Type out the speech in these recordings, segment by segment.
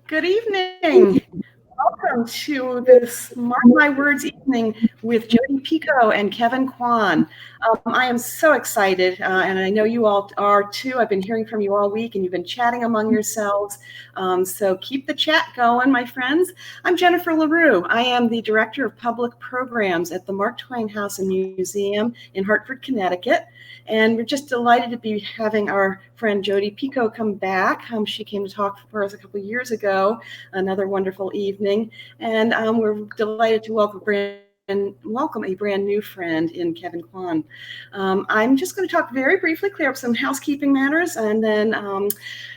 Good evening. Welcome to this Mark My Words evening with Jodi Picoult and Kevin Kwan. I am so excited, and I know you all are too. I've been hearing from you all week, and you've been chatting among yourselves. So keep the chat going, my friends. I'm Jennifer LaRue. I am the Director of Public Programs at the Mark Twain House Museum in Hartford, Connecticut. And we're just delighted to be having our friend Jodi Picoult come back. She came to talk for us a couple of years ago, another wonderful evening. And we're delighted to welcome a brand new friend in Kevin Kwan. I'm just going to talk very briefly, clear up some housekeeping matters, and then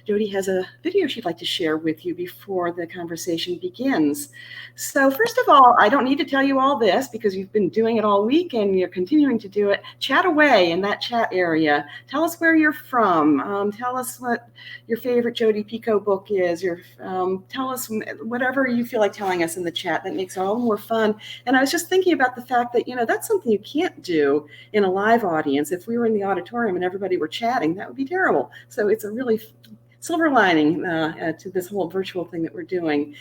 Jodi has a video she'd like to share with you before the conversation begins. So first of all, I don't need to tell you all this because you've been doing it all week and you're continuing to do it. Chat away in that chat area. Tell us where you're from. Tell us what your favorite Jodi Picoult book is. Tell us whatever you feel like telling us in the chat. That makes it all more fun. And I was just thinking about the fact that, that's something you can't do in a live audience. If we were in the auditorium and everybody were chatting, that would be terrible. So it's a really silver lining to this whole virtual thing that we're doing.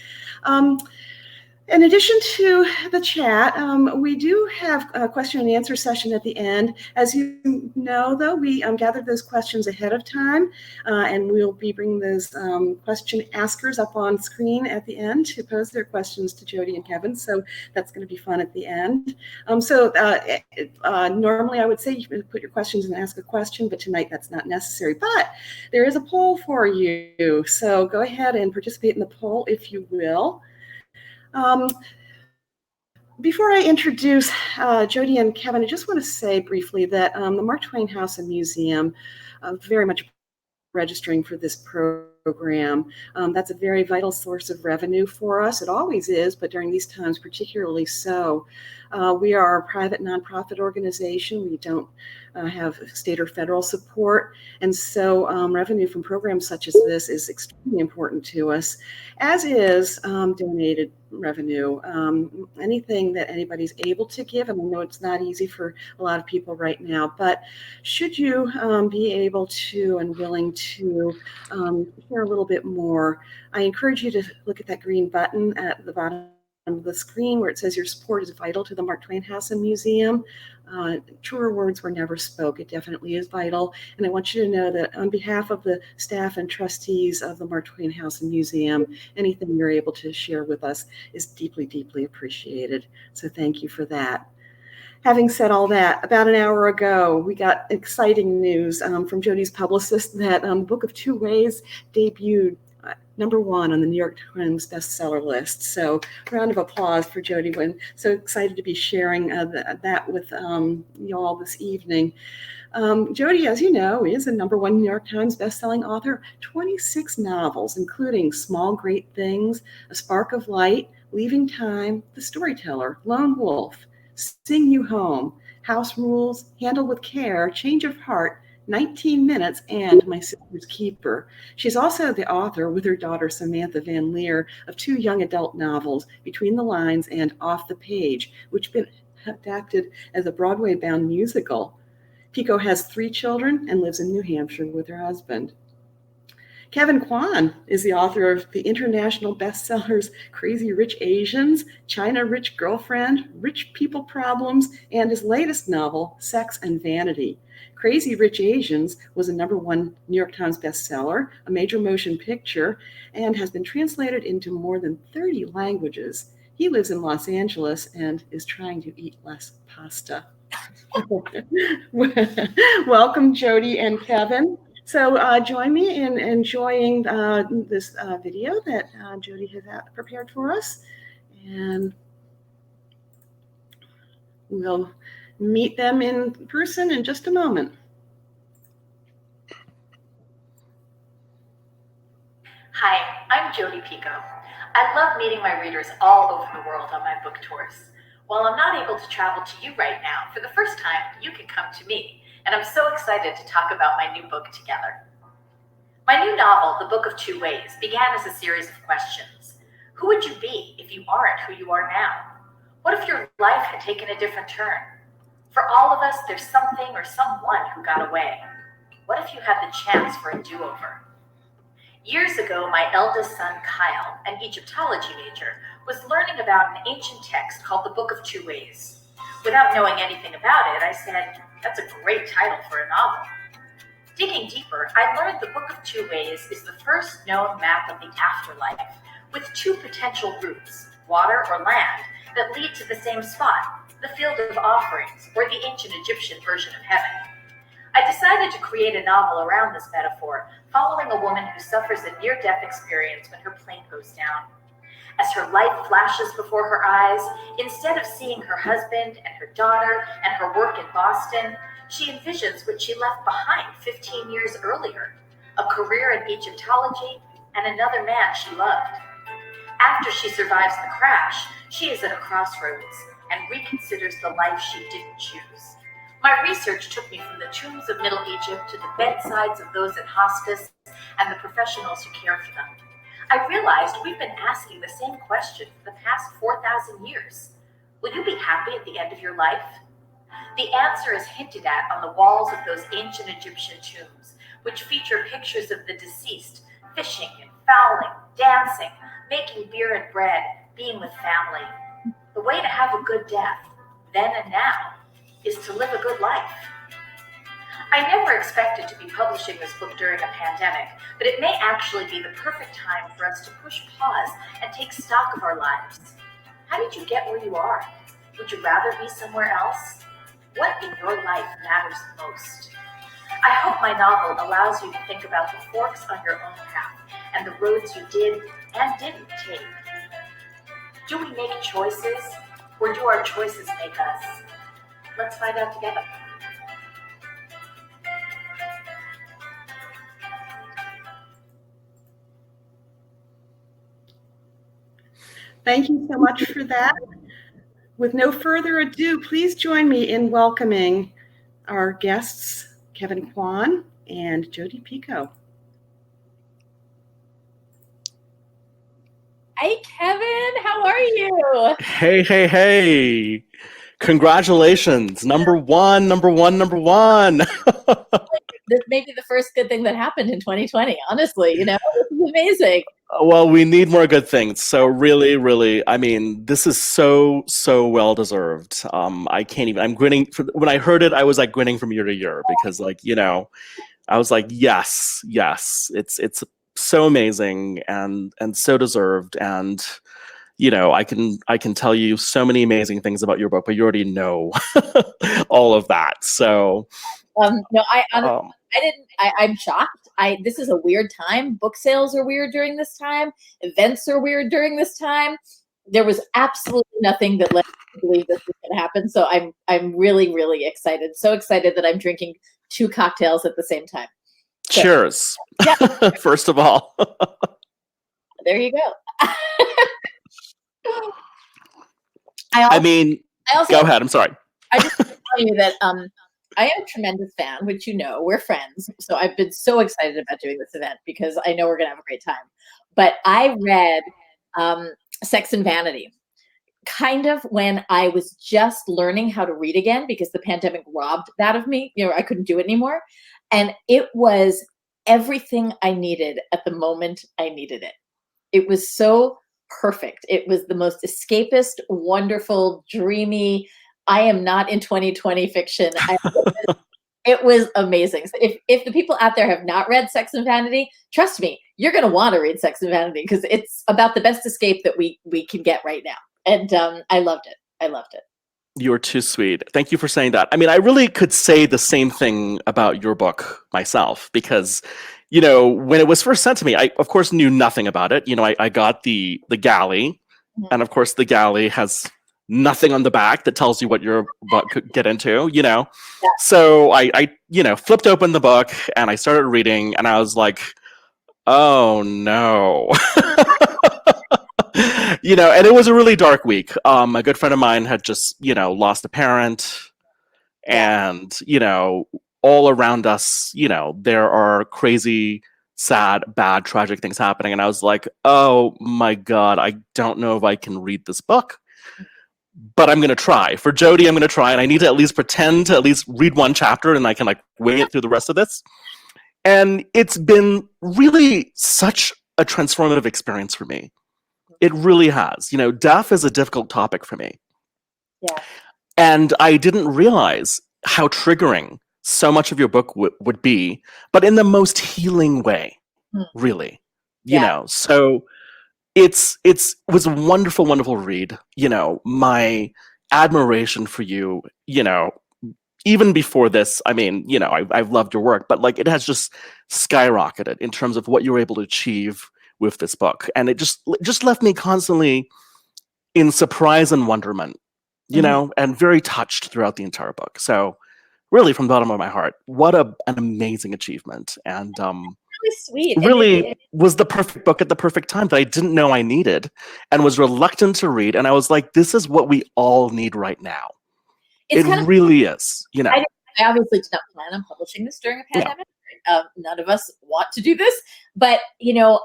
In addition to the chat, we do have a question and answer session at the end. As you know, though, we gathered those questions ahead of time, and we'll be bringing those question askers up on screen at the end to pose their questions to Jodi and Kevin. So that's going to be fun at the end. Normally I would say you put your questions and ask a question, but tonight that's not necessary. But there is a poll for you. So go ahead and participate in the poll if you will. Before I introduce Jodi and Kevin, I just want to say briefly that the Mark Twain House and Museum very much registering for this program. That's a very vital source of revenue for us. It always is, but during these times particularly so. We are a private nonprofit organization. We don't have state or federal support. And so revenue from programs such as this is extremely important to us, as is donated revenue. Anything that anybody's able to give, and I know it's not easy for a lot of people right now, but should you be able to and willing to share a little bit more, I encourage you to look at that green button at the bottom of the screen where it says your support is vital to the Mark Twain House and Museum. Truer words were never spoke. It definitely is vital. And I want you to know that on behalf of the staff and trustees of the Mark Twain House and Museum, anything you're able to share with us is deeply, deeply appreciated. So thank you for that. Having said all that, about an hour ago, we got exciting news from Jodi's publicist that Book of Two Ways debuted #1 on the New York Times bestseller list. So round of applause for Jodi. We're so excited to be sharing that with you all this evening. Jodi, as you know, is a #1 New York Times bestselling author, 26 novels, including Small Great Things, A Spark of Light, Leaving Time, The Storyteller, Lone Wolf, Sing You Home, House Rules, Handle with Care, Change of Heart, 19 Minutes, and My Sister's Keeper. She's also the author, with her daughter Samantha Van Leer, of 2 young adult novels, Between the Lines and Off the Page, which have been adapted as a Broadway-bound musical. Picoult has 3 children and lives in New Hampshire with her husband. Kevin Kwan is the author of the international bestsellers Crazy Rich Asians, China Rich Girlfriend, Rich People Problems, and his latest novel, Sex and Vanity. Crazy Rich Asians was a #1 New York Times bestseller, a major motion picture, and has been translated into more than 30 languages. He lives in Los Angeles and is trying to eat less pasta. Welcome, Jodi and Kevin. So join me in enjoying this video that Jodi has prepared for us. And we'll meet them in person in just a moment. Hi, I'm Jodi Picoult. I love meeting my readers all over the world on my book tours. While I'm not able to travel to you right now, for the first time, you can come to me, and I'm so excited to talk about my new book together. My new novel, The Book of Two Ways, began as a series of questions. Who would you be if you aren't who you are now? What if your life had taken a different turn? For all of us, there's something or someone who got away. What if you had the chance for a do-over? Years ago, my eldest son, Kyle, an Egyptology major, was learning about an ancient text called the Book of Two Ways. Without knowing anything about it, I said, "That's a great title for a novel." Digging deeper, I learned the Book of Two Ways is the first known map of the afterlife, with two potential routes, water or land, that lead to the same spot, the field of offerings, or the ancient Egyptian version of heaven. I decided to create a novel around this metaphor, following a woman who suffers a near-death experience when her plane goes down. As her life flashes before her eyes, instead of seeing her husband and her daughter and her work in Boston, she envisions what she left behind 15 years earlier, a career in Egyptology and another man she loved. After she survives the crash, she is at a crossroads and reconsiders the life she didn't choose. My research took me from the tombs of Middle Egypt to the bedsides of those in hospice and the professionals who care for them. I realized we've been asking the same question for the past 4,000 years. Will you be happy at the end of your life? The answer is hinted at on the walls of those ancient Egyptian tombs, which feature pictures of the deceased fishing and fowling, dancing, making beer and bread, being with family. The way to have a good death, then and now, is to live a good life. I never expected to be publishing this book during a pandemic, but it may actually be the perfect time for us to push pause and take stock of our lives. How did you get where you are? Would you rather be somewhere else? What in your life matters most? I hope my novel allows you to think about the forks on your own path and the roads you did and didn't take. Do we make choices, or do our choices make us? Let's find out together. Thank you so much for that. With no further ado, please join me in welcoming our guests, Kevin Kwan and Jodi Picoult. Hi, Kevin. How are you? Hey. Congratulations. Number one. This may be the first good thing that happened in 2020, honestly. This is amazing. Well, we need more good things. So really, I mean, this is so well deserved. I can't even, I'm grinning. When I heard it, I was like grinning from year to year because I was like, yes, it's so amazing and so deserved. And I can tell you so many amazing things about your book, but you already know all of that. So no, I didn't. I'm shocked. This is a weird time. Book sales are weird during this time. Events are weird during this time. There was absolutely nothing that led me to believe this was going to happen. So I'm really excited. So excited that I'm drinking 2 cocktails at the same time. So, cheers. Yeah. First of all. There you go. Go ahead. I'm sorry. I just want to tell you that I am a tremendous fan, which we're friends. So I've been so excited about doing this event because I know we're going to have a great time. But I read Sex and Vanity kind of when I was just learning how to read again because the pandemic robbed that of me. I couldn't do it anymore. And it was everything I needed at the moment I needed it. It was so perfect. It was the most escapist, wonderful, dreamy, I am not in 2020 fiction. It was amazing. So if the people out there have not read Sex and Vanity, trust me, you're going to want to read Sex and Vanity because it's about the best escape that we can get right now. And I loved it. You're too sweet. Thank you for saying that. I mean, I really could say the same thing about your book myself because, when it was first sent to me, I, of course, knew nothing about it. I got the galley, mm-hmm. And of course, the galley has nothing on the back that tells you what your book could get into, Yeah. So I flipped open the book and I started reading and I was like, oh no. And it was a really dark week. A good friend of mine had just, lost a parent and, all around us, there are crazy, sad, bad, tragic things happening. And I was like, oh my God, I don't know if I can read this book. But I'm going to try. For Jodi, I'm going to try, and I need to at least pretend to at least read one chapter, and I can wing it through the rest of this. And it's been really such a transformative experience for me. It really has. You know, death is a difficult topic for me. Yeah. And I didn't realize how triggering so much of your book would be, but in the most healing way, really. You Yeah. know, so it was a wonderful, wonderful read. You know, my admiration for you, you know, even before this, I mean, you know, I've loved your work, but like it has just skyrocketed in terms of what you were able to achieve with this book. And it just left me constantly in surprise and wonderment, you know, and very touched throughout the entire book. So really from the bottom of my heart, what an amazing achievement. And Really sweet. really was the perfect book at the perfect time that I didn't know I needed and was reluctant to read. And I was like, this is what we all need right now. It really is, you know. I obviously did not plan on publishing this during a pandemic. None of us want to do this. But, you know,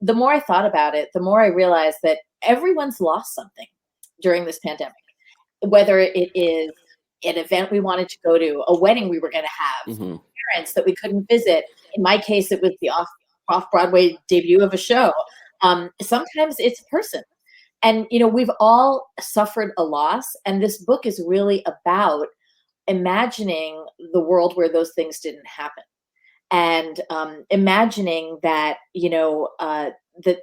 the more I thought about it, the more I realized that everyone's lost something during this pandemic. Whether it is an event we wanted to go to, a wedding we were going to have, parents that we couldn't visit. In my case, it was the off-Broadway debut of a show. Sometimes it's a person. And, you know, we've all suffered a loss. And this book is really about imagining the world where those things didn't happen. And imagining that, you know, that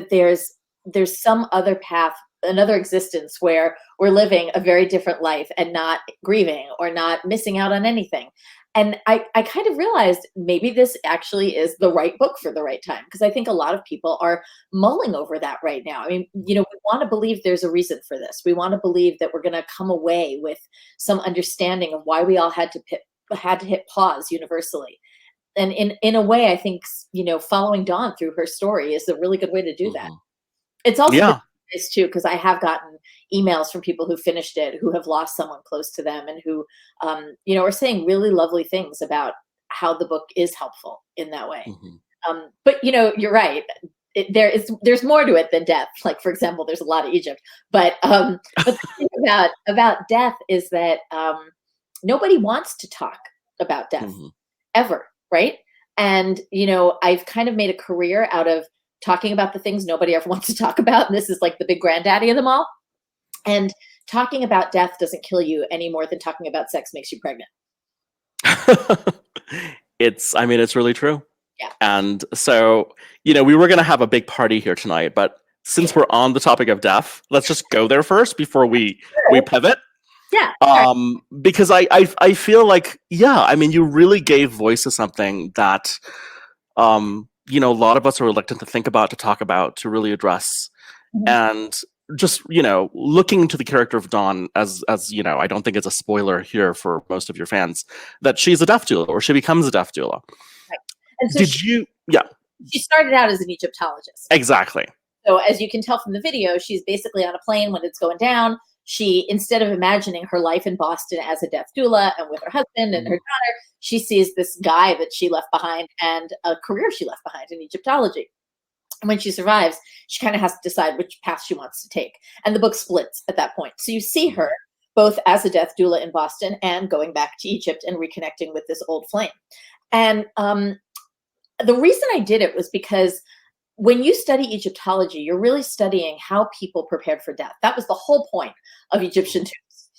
there's some other path, another existence where we're living a very different life and not grieving or not missing out on anything. And I kind of realized maybe this actually is the right book for the right time, because I think a lot of people are mulling over that right now. I mean, you know, we want to believe there's a reason for this. We want to believe that we're going to come away with some understanding of why we all had to hit pause universally. And in a way, I think, you know, following Dawn through her story is a really good way to do that. It's also nice too, because I have gotten emails from people who finished it, who have lost someone close to them, and who, you know, are saying really lovely things about how the book is helpful in that way. But you know, you're right. There's more to it than death. Like, for example, there's a lot of Egypt. But the thing about death is that nobody wants to talk about death ever, right? And you know, I've kind of made a career out of talking about the things nobody ever wants to talk about. And this is like the big granddaddy of them all. And talking about death doesn't kill you any more than talking about sex makes you pregnant. I mean, it's really true. Yeah. And so, you know, we were going to have a big party here tonight, but since we're on the topic of death, let's just go there first before we pivot. Yeah. Because I feel like, yeah, I mean, you really gave voice to something that, you know, a lot of us are reluctant to think about, to talk about, to really address. And just, you know, looking to the character of Dawn as, you know, I don't think it's a spoiler here for most of your fans, that she's a death doula, or she becomes a death doula. Right. And so she started out as an Egyptologist. Exactly. So as you can tell from the video, she's basically on a plane when it's going down. She, instead of imagining her life in Boston as a death doula and with her husband and her daughter, she sees this guy that she left behind and a career she left behind in Egyptology. And when she survives, she kind of has to decide which path she wants to take. And the book splits at that point. So you see her both as a death doula in Boston and going back to Egypt and reconnecting with this old flame. And the reason I did it was because when you study Egyptology, you're really studying how people prepared for death. That was the whole point of Egyptian tombs.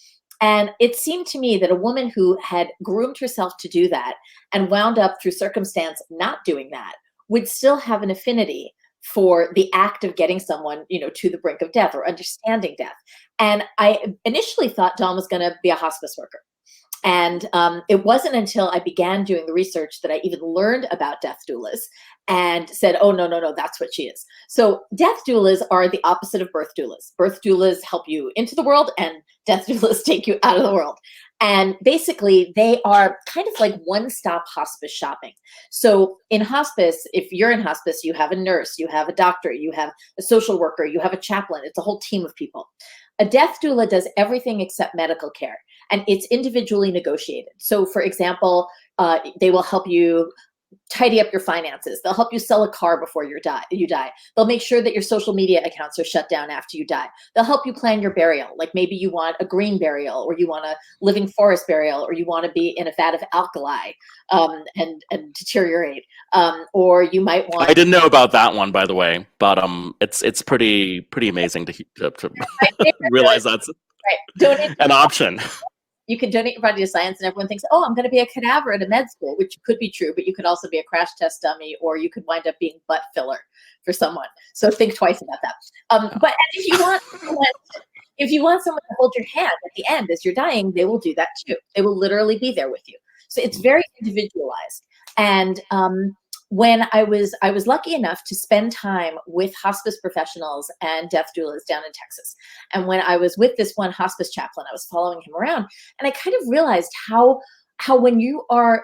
And it seemed to me that a woman who had groomed herself to do that and wound up through circumstance not doing that would still have an affinity for the act of getting someone, you know, to the brink of death or understanding death. And I initially thought Dawn was going to be a hospice worker. And it wasn't until I began doing the research that I even learned about death doulas and said, oh, no, that's what she is. So death doulas are the opposite of birth doulas. Birth doulas help you into the world and death doulas take you out of the world. And basically, they are kind of like one-stop hospice shopping. So in hospice, if you're in hospice, you have a nurse, you have a doctor, you have a social worker, you have a chaplain. It's a whole team of people. A death doula does everything except medical care, and it's individually negotiated. So for example, they will help you tidy up your finances. They'll help you sell a car before you die. They'll make sure that your social media accounts are shut down after you die. They'll help you plan your burial. Like maybe you want a green burial, or you want a living forest burial, or you want to be in a vat of alkali and deteriorate. Or you might want. I didn't know about that one, by the way, but it's pretty amazing to realize that's Donate an option. You can donate your body to science, and everyone thinks, oh, I'm going to be a cadaver at a med school, which could be true, but you could also be a crash test dummy, or you could wind up being butt filler for someone. So think twice about that. But if you want someone to hold your hand at the end as you're dying, they will do that too. They will literally be there with you. So it's very individualized. And when I was lucky enough to spend time with hospice professionals and death doulas down in Texas. And when I was with this one hospice chaplain, I was following him around, and I kind of realized how when you are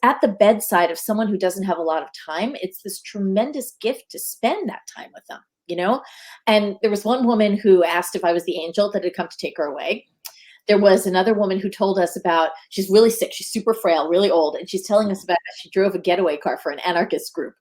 at the bedside of someone who doesn't have a lot of time, it's this tremendous gift to spend that time with them, you know? And there was one woman who asked if I was the angel that had come to take her away. There was another woman who told us about, she's really sick, she's super frail, really old, and she's telling us about how she drove a getaway car for an anarchist group.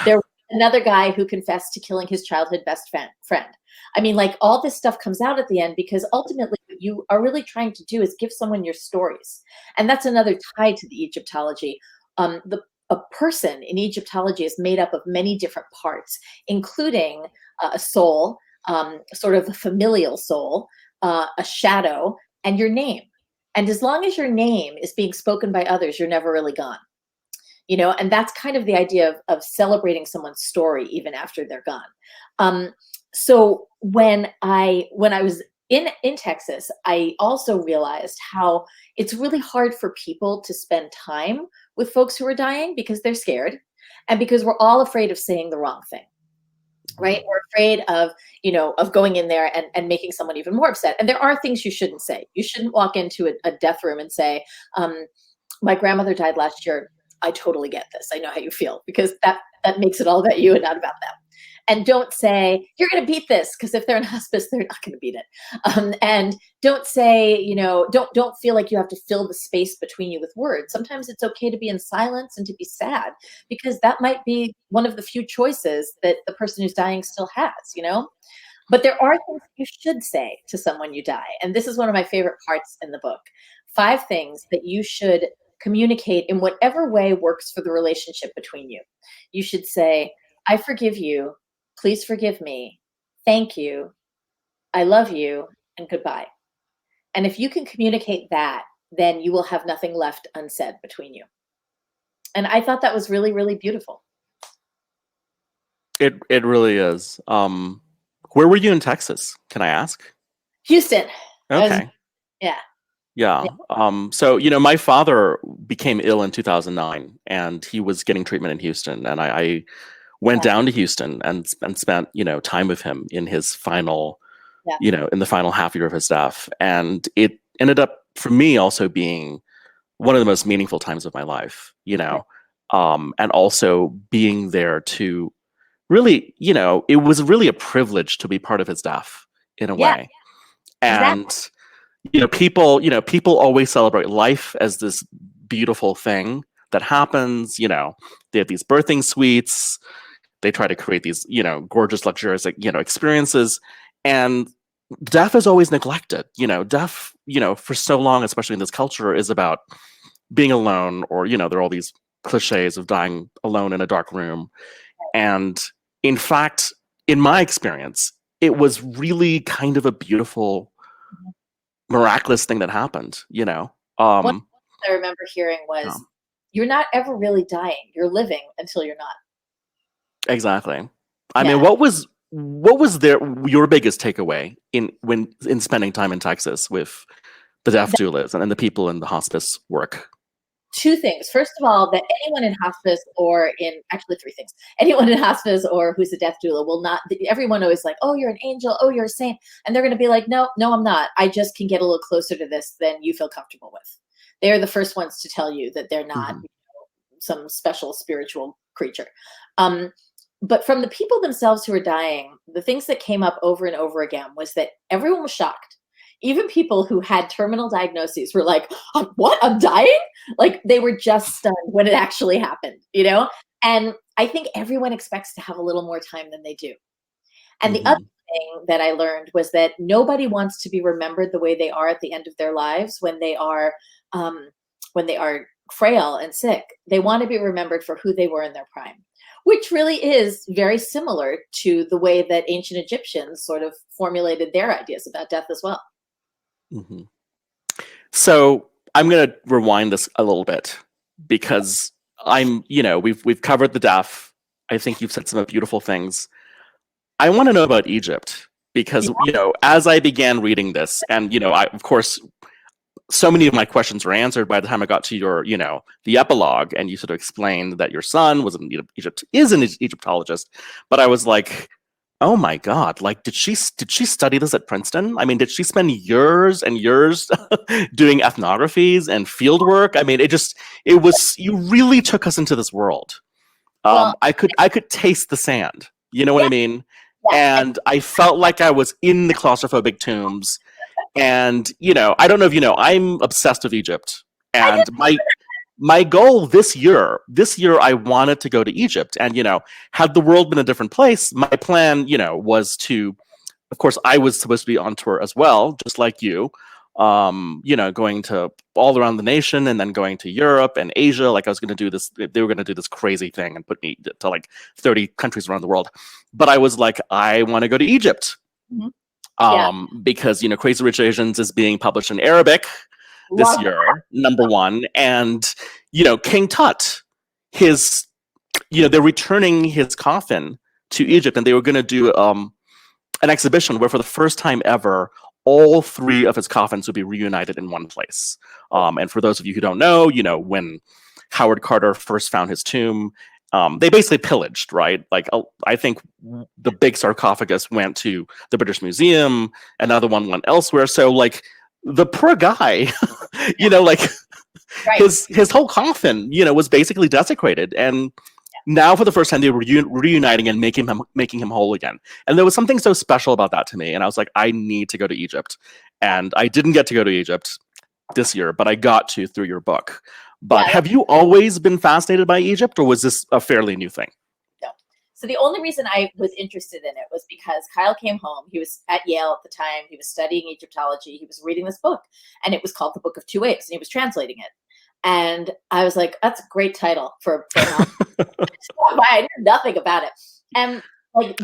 There was another guy who confessed to killing his childhood best friend. I mean, like, all this stuff comes out at the end because ultimately what you are really trying to do is give someone your stories. And that's another tie to the Egyptology. A person in Egyptology is made up of many different parts, including a soul, sort of a familial soul, a shadow, and your name. And as long as your name is being spoken by others, you're never really gone. You know, and that's kind of the idea of celebrating someone's story even after they're gone. So when I was in Texas, I also realized how it's really hard for people to spend time with folks who are dying because they're scared, and because we're all afraid of saying the wrong thing. Right? We're afraid of, of going in there and making someone even more upset. And there are things you shouldn't say. You shouldn't walk into a death room and say, my grandmother died last year. I totally get this. I know how you feel, because that makes it all about you and not about them. And don't say, you're going to beat this, because if they're in hospice, they're not going to beat it. And don't say, don't feel like you have to fill the space between you with words. Sometimes it's okay to be in silence and to be sad, because that might be one of the few choices that the person who's dying still has, But there are things you should say to someone you die. And this is one of my favorite parts in the book. 5 things that you should communicate in whatever way works for the relationship between you. You should say, I forgive you. Please forgive me. Thank you. I love you, and goodbye. And if you can communicate that, then you will have nothing left unsaid between you. And I thought that was really, really beautiful. It really is. Where were you in Texas? Can I ask? Houston. Okay. Yeah. So, my father became ill in 2009, and he was getting treatment in Houston. And I went down to Houston and spent, time with him in his final, in the final half year of his death. And it ended up, for me, also being one of the most meaningful times of my life, and also being there to really, it was really a privilege to be part of his death in a way. And, people always celebrate life as this beautiful thing that happens. They have these birthing suites. They try to create these, gorgeous, luxurious, experiences. And death is always neglected. Death, for so long, especially in this culture, is about being alone, or, there are all these cliches of dying alone in a dark room. And in fact, in my experience, it was really kind of a beautiful, miraculous thing that happened, One thing I remember hearing was, you're not ever really dying. You're living until you're not. Exactly. I mean, what was your biggest takeaway in spending time in Texas with the death doulas and the people in the hospice work? 2 things. First of all, that anyone in hospice, actually 3 things. Anyone in hospice or who's a death doula will not, everyone always like, oh, you're an angel, oh, you're a saint. And they're going to be like, no, I'm not. I just can get a little closer to this than you feel comfortable with. They're the first ones to tell you that they're not some special spiritual creature. But from the people themselves who are dying, the things that came up over and over again was that everyone was shocked. Even people who had terminal diagnoses were like, what? I'm dying? Like they were just stunned when it actually happened, you know? And I think everyone expects to have a little more time than they do. And the other thing that I learned was that nobody wants to be remembered the way they are at the end of their lives when they are frail and sick. They want to be remembered for who they were in their prime, which really is very similar to the way that ancient Egyptians sort of formulated their ideas about death as well. Mm-hmm. So I'm going to rewind this a little bit because we've covered the death. I think you've said some beautiful things. I want to know about Egypt because, as I began reading this and, of course, so many of my questions were answered by the time I got to your, the epilogue, and you sort of explained that your son was is an Egyptologist. But I was like, oh my God, like, did she study this at Princeton? I mean, did she spend years and years doing ethnographies and field work? I mean, you really took us into this world. I could taste the sand. You know what I mean? Yeah. And I felt like I was in the claustrophobic tombs. And, I don't know if you know, I'm obsessed with Egypt. And my goal this year I wanted to go to Egypt. And, had the world been a different place, my plan, was to, of course, I was supposed to be on tour as well, just like you, going to all around the nation and then going to Europe and Asia. Like I was going to do this, they were going to do this crazy thing and put me to like 30 countries around the world. But I was like, I want to go to Egypt. Mm-hmm. Because, Crazy Rich Asians is being published in Arabic this year, number one. And, King Tut, they're returning his coffin to Egypt, and they were going to do an exhibition where for the first time ever, all three of his coffins would be reunited in one place. And for those of you who don't know, when Howard Carter first found his tomb, they basically pillaged, right? Like, I think the big sarcophagus went to the British Museum, another one went elsewhere. So, like, the poor guy, like, right. his whole coffin, was basically desecrated. And now, for the first time, they were reuniting and making him whole again. And there was something so special about that to me. And I was like, I need to go to Egypt. And I didn't get to go to Egypt this year, but I got to through your book. But have you always been fascinated by Egypt, or was this a fairly new thing? No. So the only reason I was interested in it was because Kyle came home. He was at Yale at the time. He was studying Egyptology. He was reading this book, and it was called The Book of Two Ways, and he was translating it. And I was like, that's a great title for I knew nothing about it. And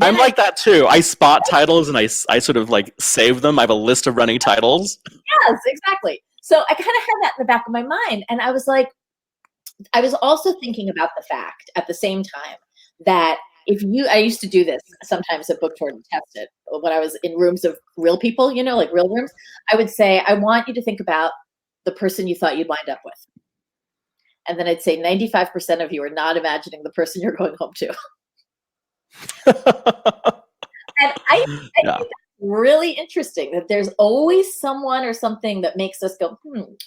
I'm like that too. I spot titles and I sort of like save them. I have a list of running titles. Yes, exactly. So I kind of had that in the back of my mind. And I was like, I was also thinking about the fact at the same time that I used to do this sometimes at book tour to test it when I was in rooms of real people, like real rooms. I would say, I want you to think about the person you thought you'd wind up with. And then I'd say 95% of you are not imagining the person you're going home to. And I think that's really interesting that there's always someone or something that makes us go,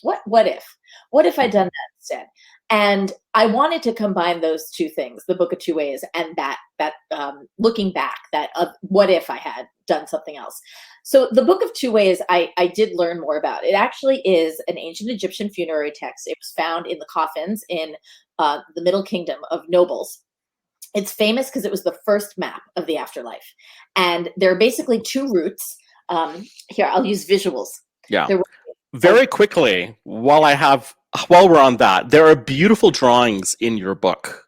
what if I'd done that instead? And I wanted to combine those two things, the Book of Two Ways and that looking back, that what if I had done something else? So the Book of Two Ways, I did learn more about. It actually is an ancient Egyptian funerary text. It was found in the coffins in the Middle Kingdom of nobles. It's famous because it was the first map of the afterlife. And there are basically two routes. Here, I'll use visuals. Yeah. Very quickly, while we're on that, there are beautiful drawings in your book.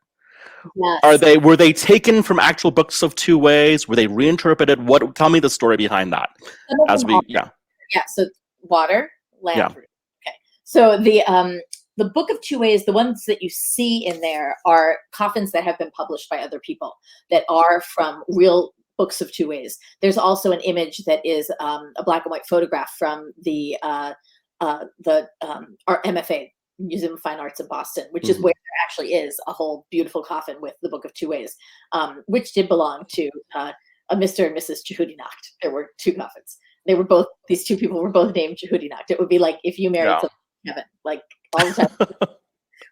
Yes. Were they taken from actual books of Two Ways? Were they reinterpreted? Tell me the story behind that. So water, land, root. Okay. So the Book of Two Ways, the ones that you see in there are coffins that have been published by other people that are from real books of Two Ways. There's also an image that is a black and white photograph from the MFA, Museum of Fine Arts in Boston, which is where there actually is a whole beautiful coffin with the Book of Two Ways, which did belong to a Mr. and Mrs. Jehudi Nacht. There were two coffins. These two people were both named Jehudi Nacht. It would be like if you married Kevin, like all the time.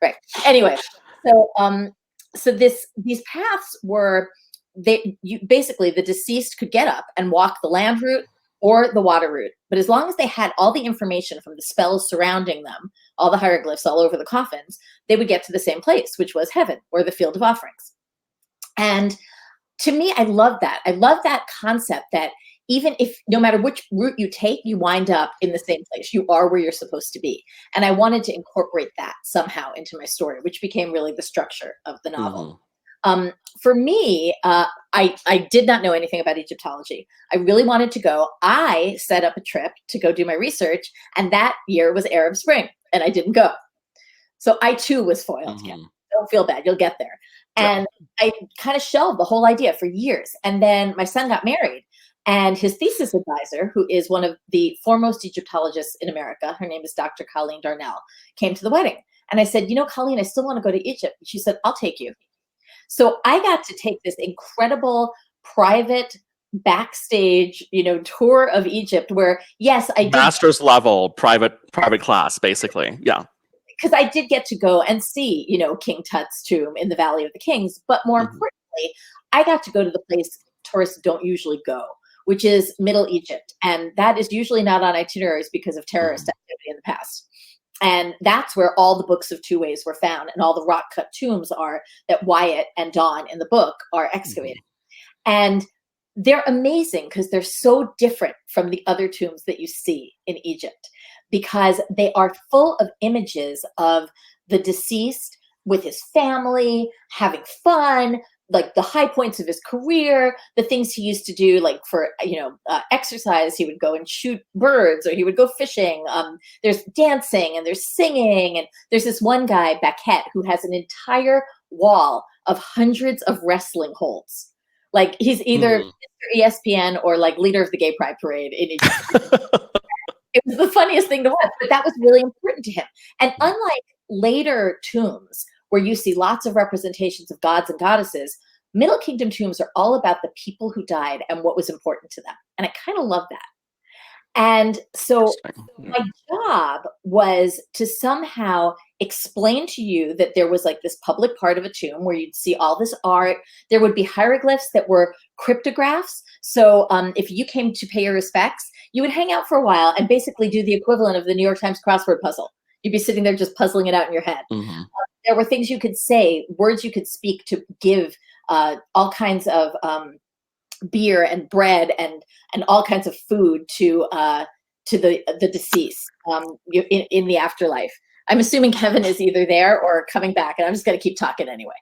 Right. Anyway, so these paths were basically the deceased could get up and walk the land route or the water route. But as long as they had all the information from the spells surrounding them, all the hieroglyphs all over the coffins, they would get to the same place, which was heaven, or the field of offerings. And to me, I love that. I love that concept that even if no matter which route you take, you wind up in the same place. You are where you're supposed to be. And I wanted to incorporate that somehow into my story, which became really the structure of the novel. For me, I did not know anything about Egyptology. I really wanted to go. I set up a trip to go do my research, and that year was Arab Spring, and I didn't go. So I too was foiled. Ken. Don't feel bad. You'll get there. And I kind of shelved the whole idea for years. And then my son got married, and his thesis advisor, who is one of the foremost Egyptologists in America, her name is Dr. Colleen Darnell, came to the wedding. And I said, Colleen, I still want to go to Egypt. And she said, I'll take you. So I got to take this incredible private backstage, tour of Egypt where, yes, I did. Master's level private class, basically. Yeah. Because I did get to go and see, King Tut's tomb in the Valley of the Kings. But more importantly, I got to go to the place tourists don't usually go, which is Middle Egypt. And that is usually not on itineraries because of terrorist activity in the past. And that's where all the books of two ways were found, and all the rock-cut tombs are that Wyatt and Dawn in the book are excavating. And they're amazing because they're so different from the other tombs that you see in Egypt, because they are full of images of the deceased with his family, having fun, like the high points of his career, the things he used to do, like for, exercise, he would go and shoot birds, or he would go fishing. There's dancing and there's singing. And there's this one guy, Beckett, who has an entire wall of hundreds of wrestling holds. Like he's either Mr. ESPN or like leader of the gay pride parade in Egypt. It was the funniest thing to watch, but that was really important to him. And unlike later tombs, where you see lots of representations of gods and goddesses, Middle Kingdom tombs are all about the people who died and what was important to them. And I kind of love that. And so my job was to somehow explain to you that there was like this public part of a tomb where you'd see all this art. There would be hieroglyphs that were cryptographs. So if you came to pay your respects, you would hang out for a while and basically do the equivalent of the New York Times crossword puzzle. You'd be sitting there just puzzling it out in your head. There were things you could say, words you could speak to give all kinds of beer and bread and all kinds of food to the deceased in the afterlife. I'm assuming Kevin is either there or coming back, and I'm just going to keep talking anyway.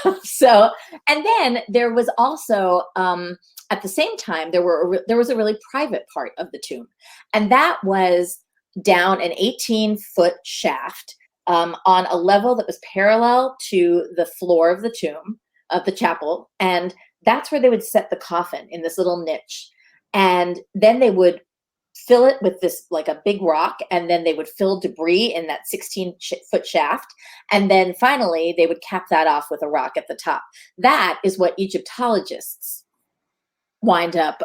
And then there was also at the same time there was a really private part of the tomb, and that was down an 18-foot shaft on a level that was parallel to the floor of the tomb, of the chapel. And that's where they would set the coffin, in this little niche. And then they would fill it with this, like a big rock. And then they would fill debris in that 16-foot shaft. And then finally, they would cap that off with a rock at the top. That is what Egyptologists wind up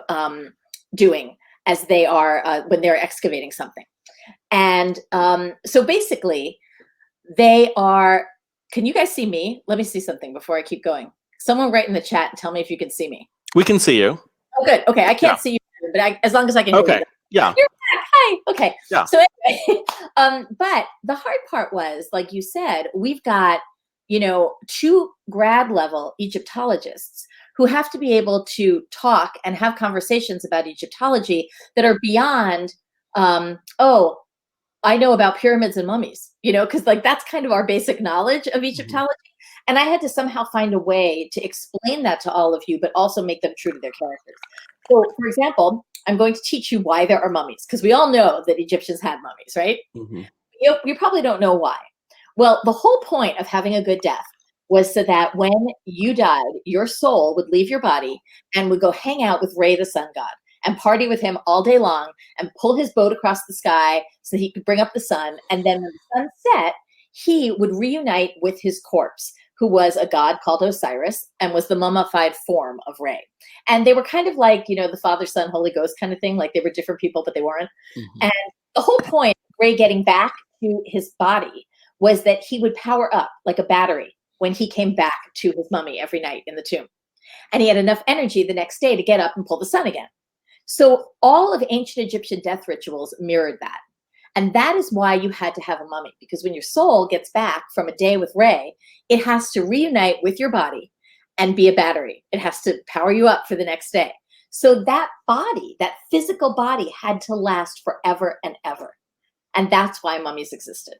doing as they are, when they're excavating something. And so basically, they are, can you guys see me? Let me see something before I keep going. Someone write in the chat and tell me if you can see me. We can see you. Oh, good. Okay. I can't see you, but as long as I can hear you. Yeah. You're back. Hi. Okay. Yeah. So anyway, but the hard part was, like you said, we've got, two grad level Egyptologists who have to be able to talk and have conversations about Egyptology that are beyond, I know about pyramids and mummies, because like that's kind of our basic knowledge of Egyptology. And I had to somehow find a way to explain that to all of you, but also make them true to their characters. So, for example, I'm going to teach you why there are mummies, because we all know that Egyptians had mummies, right? You probably don't know why. Well, the whole point of having a good death was so that when you died, your soul would leave your body and would go hang out with Re, the sun god, and party with him all day long and pull his boat across the sky so he could bring up the sun. And then when the sun set, he would reunite with his corpse, who was a god called Osiris and was the mummified form of Re. And they were kind of like, the Father, Son, Holy Ghost kind of thing. Like they were different people, but they weren't. And the whole point of Re getting back to his body was that he would power up like a battery when he came back to his mummy every night in the tomb. And he had enough energy the next day to get up and pull the sun again. So all of ancient Egyptian death rituals mirrored that. And that is why you had to have a mummy, because when your soul gets back from a day with Ray, it has to reunite with your body and be a battery. It has to power you up for the next day. So that body, that physical body, had to last forever and ever. And that's why mummies existed.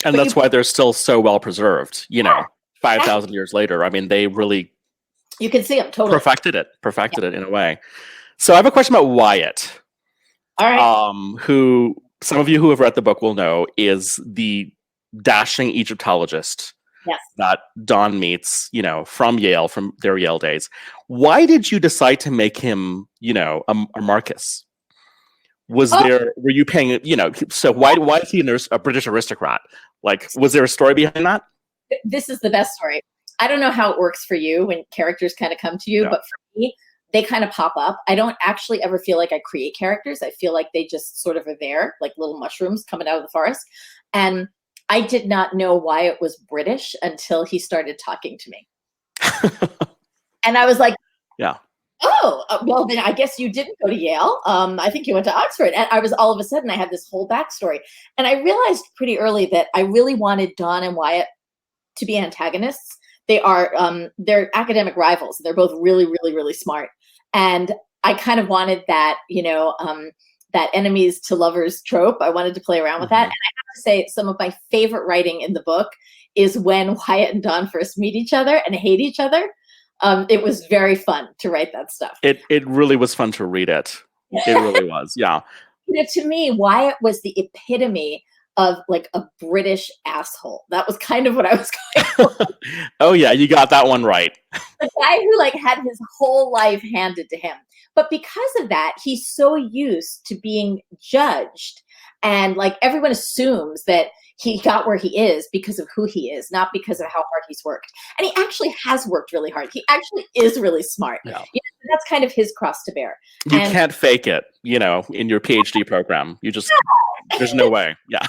And that's why they're still so well preserved, 5,000 years later. I mean, they really you can see them totally perfected it in a way. So I have a question about Wyatt. All right. Who some of you who have read the book will know is the dashing Egyptologist that Dawn meets, from Yale, from their Yale days. Why did you decide to make him, a Marcus? Were you paying, so why is he a British aristocrat? Like, was there a story behind that? This is the best story. I don't know how it works for you when characters kind of come to you, but for me, they kind of pop up. I don't actually ever feel like I create characters. I feel like they just sort of are there, like little mushrooms coming out of the forest. And I did not know Wyatt was British until he started talking to me. And I was like, oh, well, then I guess you didn't go to Yale. I think you went to Oxford. And I was all of a sudden, I had this whole backstory. And I realized pretty early that I really wanted Dawn and Wyatt to be antagonists. They are, they're academic rivals. They're both really, really, really smart. And I kind of wanted that, that enemies to lovers trope. I wanted to play around with that. And I have to say, some of my favorite writing in the book is when Wyatt and Dawn first meet each other and hate each other. It was very fun to write that stuff. It really was fun to read it. It really was. Yeah. To me, Wyatt was the epitome of like a British asshole. That was kind of what I was going for. Oh yeah, you got that one right. The guy who like had his whole life handed to him. But because of that, he's so used to being judged. And like everyone assumes that he got where he is because of who he is, not because of how hard he's worked. And he actually has worked really hard. He actually is really smart. Yeah. That's kind of his cross to bear. You can't fake it, in your PhD program. You just, there's no way. Yeah.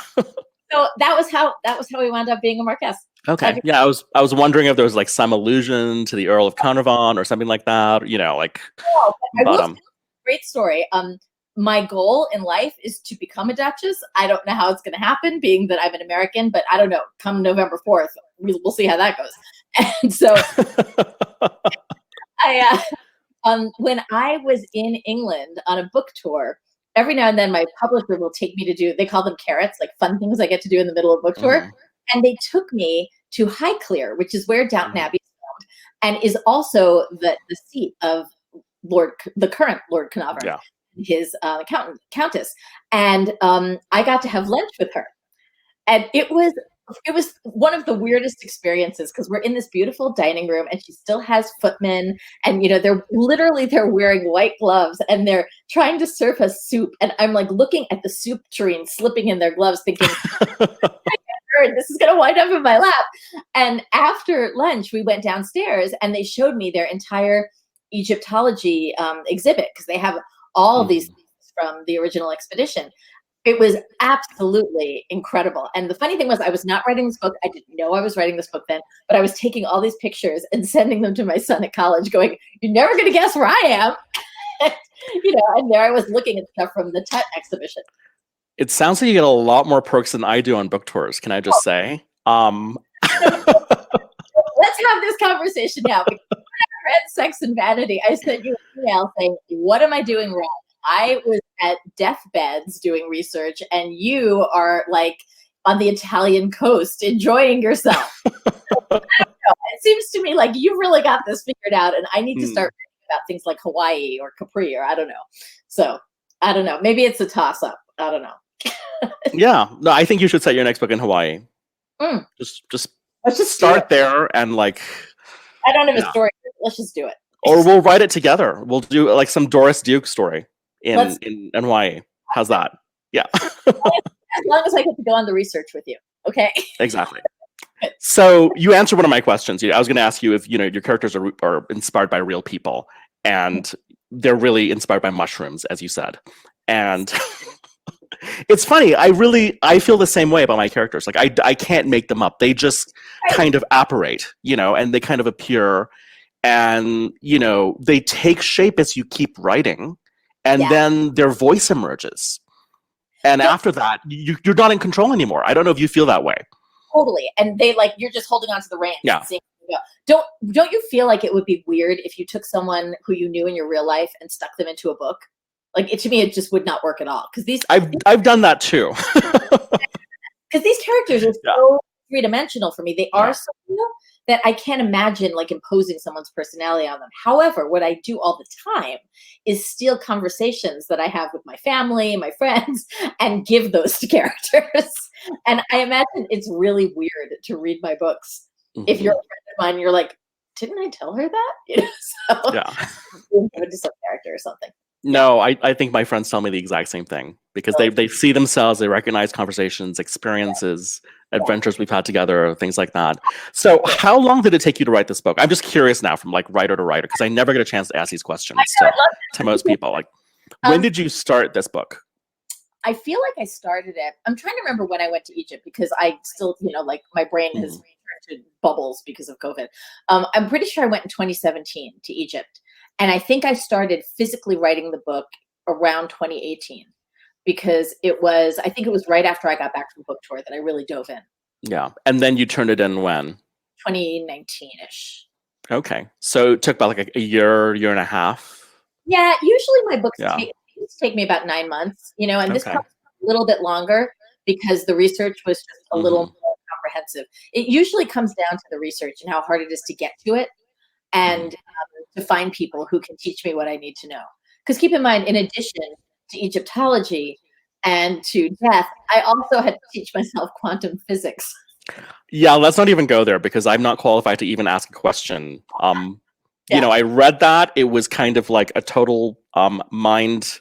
So that was how we wound up being a Marquess. Okay. Yeah, I was wondering if there was like some allusion to the Earl of Carnarvon or something like that. Great story. My goal in life is to become a Duchess. I don't know how it's going to happen, being that I'm an American, but I don't know. Come November 4th, we'll see how that goes. And so, when I was in England on a book tour, every now and then my publisher will take me to do, they call them carrots, like fun things I get to do in the middle of a book tour. And they took me to Highclere, which is where Downton Abbey is filmed, and is also the seat of the current Lord Carnarvon, his countess. And I got to have lunch with her, and it was one of the weirdest experiences because we're in this beautiful dining room and she still has footmen, and they're wearing white gloves and they're trying to serve us soup, and I'm like looking at the soup tureen slipping in their gloves thinking this is gonna wind up in my lap. And after lunch we went downstairs and they showed me their entire Egyptology exhibit, because they have all of these things from the original expedition. It was absolutely incredible. And the funny thing was, I was not writing this book. I didn't know I was writing this book then, but I was taking all these pictures and sending them to my son at college going, you're never going to guess where I am. And there I was looking at stuff from the Tut exhibition. It sounds like you get a lot more perks than I do on book tours. Can I just say? Let's have this conversation now. Because when I read Sex and Vanity, I sent you an email saying, what am I doing wrong? I was at deathbeds doing research, and you are like on the Italian coast enjoying yourself. It seems to me like you've really got this figured out, and I need to start thinking about things like Hawaii or Capri, or I don't know. So I don't know. Maybe it's a toss-up. I don't know. Yeah. No, I think you should set your next book in Hawaii. Just let's just start there and like. I don't have a story. Let's just do it. Or we'll write it together. We'll do like some Doris Duke story in Hawaii. How's that? Yeah. As long as I get to go on the research with you. Okay. Exactly. So you answered one of my questions. I was going to ask you if your characters are inspired by real people, and they're really inspired by mushrooms, as you said. And it's funny. I feel the same way about my characters. Like I can't make them up. They just kind of apparate, and they kind of appear, and they take shape as you keep writing, and then their voice emerges. And after that, you're not in control anymore. I don't know if you feel that way. Totally. And they like, you're just holding on to the reins. Yeah. And seeing go. Don't you feel like it would be weird if you took someone who you knew in your real life and stuck them into a book? Like to me, it just would not work at all. Because I've done that too. Because these characters are so three-dimensional for me. They are so real that I can't imagine like imposing someone's personality on them. However, what I do all the time is steal conversations that I have with my family, my friends, and give those to characters. And I imagine it's really weird to read my books. If you're a friend of mine, you're like, didn't I tell her that? You know, so to some character or something. No, I think my friends tell me the exact same thing because they see themselves, they recognize conversations, experiences, adventures we've had together, things like that. So how long did it take you to write this book? I'm just curious now from like writer to writer because I never get a chance to ask these questions to most people. Like, when did you start this book? I feel like I started it. I'm trying to remember when I went to Egypt because I still, you know, like my brain has turned to bubbles because of COVID. I'm pretty sure I went in 2017 to Egypt. And I think I started physically writing the book around 2018 because I think it was right after I got back from book tour that I really dove in. Yeah. And then you turned it in when? 2019-ish. Okay. So it took about like a year and a half. Yeah. Usually my books take me about 9 months, you know, and this took a little bit longer because the research was just a little more comprehensive. It usually comes down to the research and how hard it is to get to it. And to find people who can teach me what I need to know. Because keep in mind, in addition to Egyptology and to death, I also had to teach myself quantum physics. Yeah, let's not even go there because I'm not qualified to even ask a question. You know, I read that. It was kind of like a total mind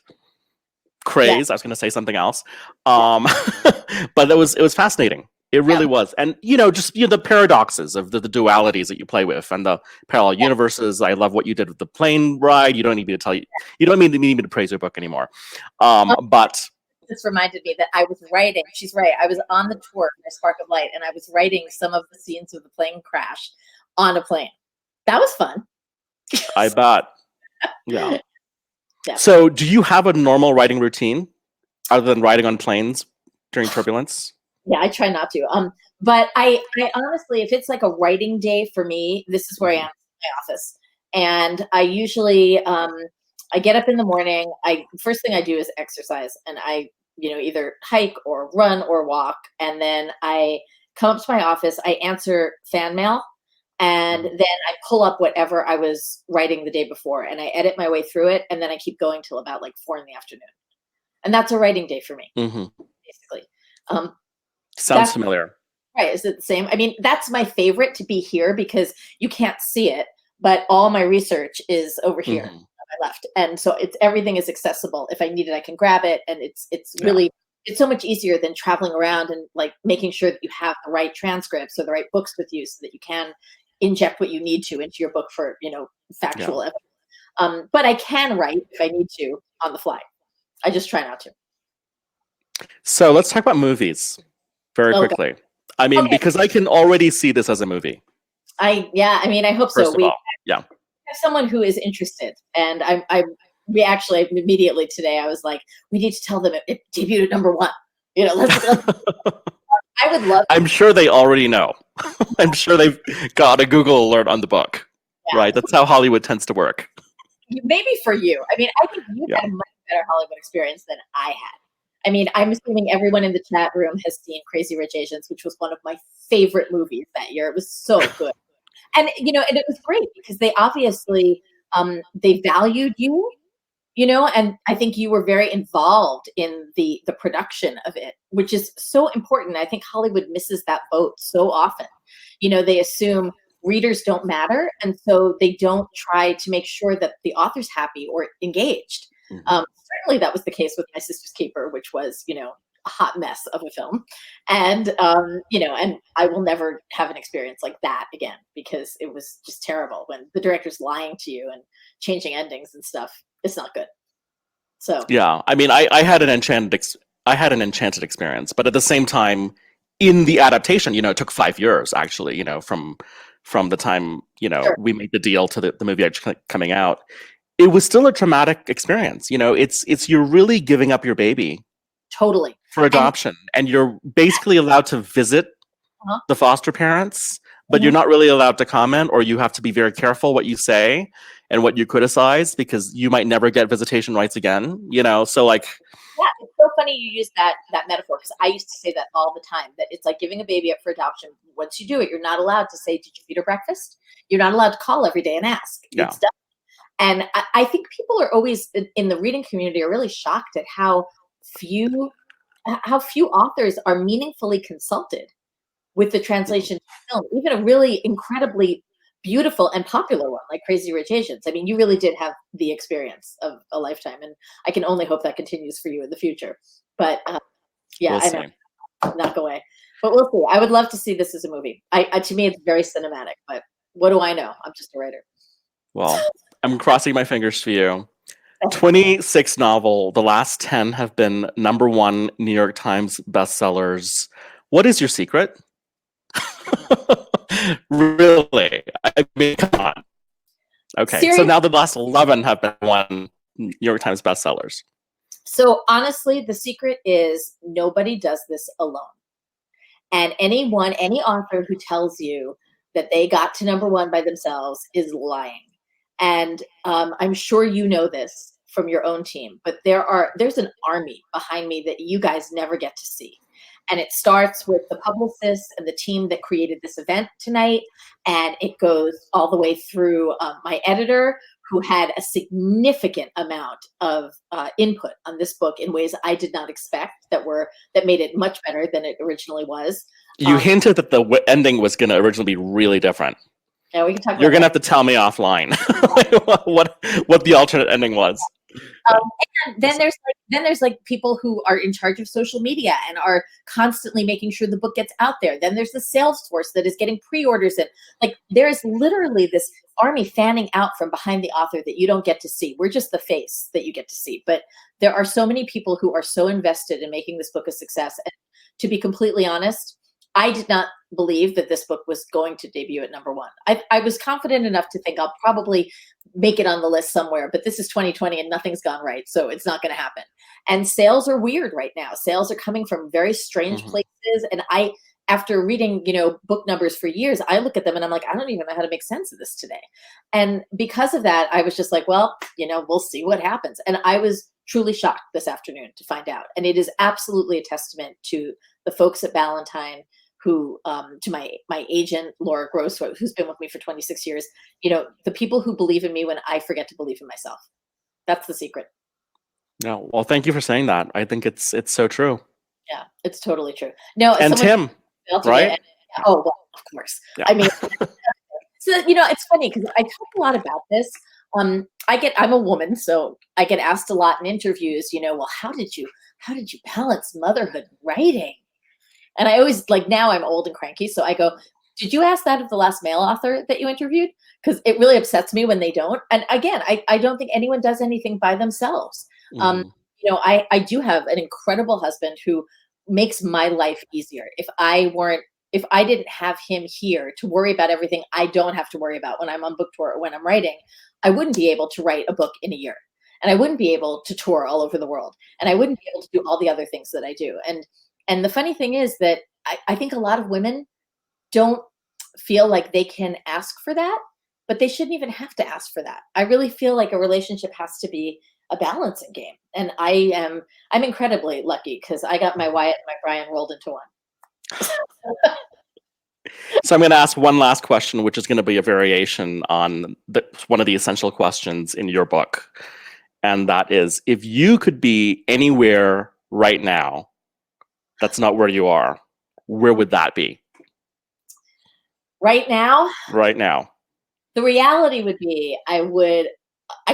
craze. I was going to say something else. But it was fascinating. It really was. And, you know, just the paradoxes of the dualities that you play with and the parallel universes. I love what you did with the plane ride. You don't need me to tell you. You don't need me to praise your book anymore. But this reminded me that I was writing. She's right. I was on the tour for Spark of Light, and I was writing some of the scenes of the plane crash on a plane. That was fun. I bet. Yeah. So do you have a normal writing routine other than writing on planes during turbulence? Yeah, I try not to. But I honestly, if it's like a writing day for me, this is where I am in my office. And I usually, I get up in the morning. First thing I do is exercise, and I, you know, either hike or run or walk. And then I come up to my office. I answer fan mail, and then I pull up whatever I was writing the day before, and I edit my way through it, and then I keep going till about like 4 p.m. And that's a writing day for me, basically. Sounds familiar. Right. Is it the same? I mean, that's my favorite to be here because you can't see it, but all my research is over here on my left. And so everything is accessible. If I need it, I can grab it. And it's really, it's so much easier than traveling around and like making sure that you have the right transcripts or the right books with you so that you can inject what you need to into your book for, you know, factual evidence. But I can write if I need to on the fly. I just try not to. So let's talk about movies. Very quickly. I mean, because I can already see this as a movie. I mean, I hope so. First of all, have someone who is interested, and we actually immediately today I was like, we need to tell them it debuted at #1. You know, let's I would love. I'm sure they already know. I'm sure they've got a Google alert on the book, right? That's how Hollywood tends to work. Maybe for you. I mean, I think you had a much better Hollywood experience than I had. I mean, I'm assuming everyone in the chat room has seen Crazy Rich Asians, which was one of my favorite movies that year. It was so good. And, you know, and it was great because they obviously, they valued you, you know, and I think you were very involved in the production of it, which is so important. I think Hollywood misses that boat so often. You know, they assume readers don't matter. And so they don't try to make sure that the author's happy or engaged. Certainly that was the case with My Sister's Keeper, which was, you know, a hot mess of a film. And, you know, and I will never have an experience like that again because it was just terrible when the director's lying to you and changing endings and stuff. It's not good. So, yeah, I mean, I had an enchanted experience, but at the same time, in the adaptation, you know, it took 5 years actually, you know, from the time, you know, we made the deal to the movie actually coming out. It was still a traumatic experience. You know, it's you're really giving up your baby Totally. for adoption, and you're basically allowed to visit the foster parents, but you're not really allowed to comment, or you have to be very careful what you say and what you criticize, because you might never get visitation rights again, so like. Yeah, it's so funny you use that metaphor, because I used to say that all the time, that it's like giving a baby up for adoption. Once you do it, you're not allowed to say, did you feed her breakfast? You're not allowed to call every day and ask. Yeah. It's done. And I think people are always, in the reading community, are really shocked at how few authors are meaningfully consulted with the translation to film, even a really incredibly beautiful and popular one like Crazy Rich Asians. I mean, you really did have the experience of a lifetime, and I can only hope that continues for you in the future. But yeah, We'll I know, not go away, but we'll see. I would love to see this as a movie. To me, it's very cinematic, but what do I know? I'm just a writer. Well, I'm crossing my fingers for you. 26 novel. The last 10 have been #1 New York Times bestsellers. What is your secret? Really? I mean, come on. Okay, Seriously? so now the last 11 have been one New York Times bestsellers. So honestly, the secret is nobody does this alone. And any author who tells you that they got to #1 by themselves is lying. And I'm sure you know this from your own team, but there's an army behind me that you guys never get to see. And it starts with the publicist and the team that created this event tonight. And it goes all the way through my editor, who had a significant amount of input on this book in ways I did not expect, that made it much better than it originally was. You hinted that the ending was going to originally be really different. Yeah, we can talk about You're going to have to tell me offline what the alternate ending was. And then there's like people who are in charge of social media and are constantly making sure the book gets out there. Then there's the sales force that is getting pre-orders in. Like, there is literally this army fanning out from behind the author that you don't get to see. We're just the face that you get to see. But there are so many people who are so invested in making this book a success. And to be completely honest, I did not believe that this book was going to debut at #1. I was confident enough to think I'll probably make it on the list somewhere, but this is 2020 and nothing's gone right, so it's not going to happen. And sales are weird right now. Sales are coming from very strange places. And after reading, book numbers for years, I look at them and I'm like, I don't even know how to make sense of this today. And because of that, I was just like, well, we'll see what happens. And I was truly shocked this afternoon to find out. And it is absolutely a testament to the folks at Ballantine, who, to my agent, Laura Gross, who's been with me for 26 years, the people who believe in me when I forget to believe in myself. That's the secret. No, well, thank you for saying that. I think it's so true. Yeah, it's totally true. No, and Tim, right? Oh, well, of course. Yeah. I mean, so, it's funny because I talk a lot about this. I'm a woman, so I get asked a lot in interviews, well, how did you balance motherhood and writing? And I always, now I'm old and cranky, so I go, did you ask that of the last male author that you interviewed? Because it really upsets me when they don't. And again, I don't think anyone does anything by themselves. I do have an incredible husband who makes my life easier. If I didn't have him here to worry about everything I don't have to worry about when I'm on book tour or when I'm writing, I wouldn't be able to write a book in a year. And I wouldn't be able to tour all over the world. And I wouldn't be able to do all the other things that I do. And the funny thing is that I think a lot of women don't feel like they can ask for that, but they shouldn't even have to ask for that. I really feel like a relationship has to be a balancing game. And I'm incredibly lucky because I got my Wyatt and my Brian rolled into one. So I'm going to ask one last question, which is going to be a variation on one of the essential questions in your book. And that is, if you could be anywhere right now, that's not where you are, where would that be? Right now? Right now. The reality would be I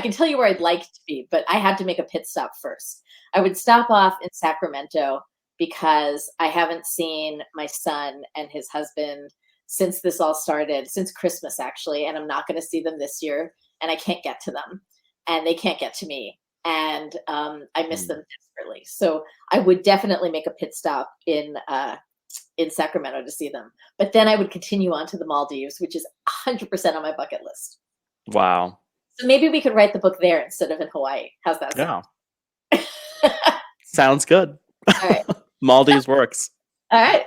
can tell you where I'd like to be, but I had to make a pit stop first. I would stop off in Sacramento because I haven't seen my son and his husband since this all started, since Christmas actually, and I'm not going to see them this year, and I can't get to them, and they can't get to me, and I miss them desperately. So I would definitely make a pit stop in Sacramento to see them, but then I would continue on to the Maldives, which is 100% on my bucket list. Wow. So maybe we could write the book there instead of in Hawaii. How's that sound? Yeah. Sounds good. All right. Maldives works. All right.